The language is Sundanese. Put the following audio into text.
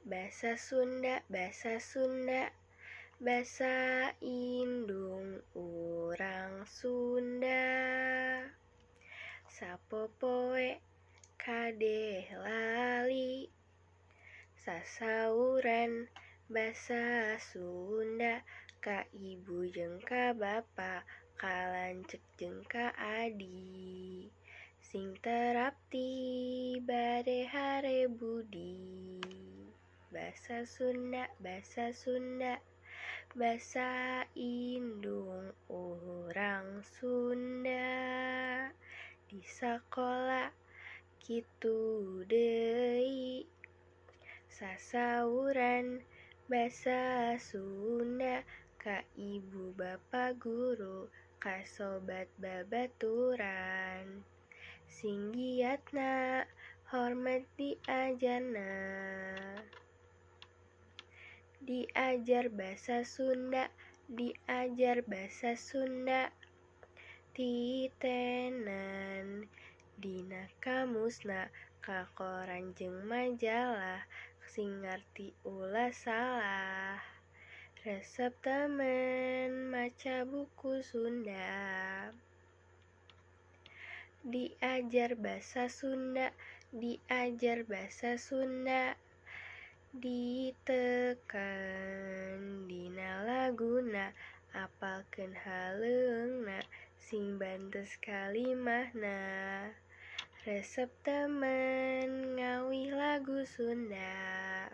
Basa Sunda, basa indung urang Sunda. Sapopoe kadeh lali, sasauran basa Sunda, ka ibu jeung ka bapa, ka lanceuk jeung ka adi. Sing terapti bade hare budi. Basa Sunda, basa indung urang Sunda. Di sakola kitu deui, sasauran basa Sunda, ka ibu bapa guru, ka sobat babaturan. Sing giatna hormat diajarna. Diajar basa Sunda, titenan dina kamusna, ka koran jeung majalah, sing ngarti ulah salah. Resep temen maca buku Sunda. Diajar basa Sunda, ditekan dina laguna, apalkeun haleungna, sing bantes kalimahna. Resep temen ngawih lagu Sunda.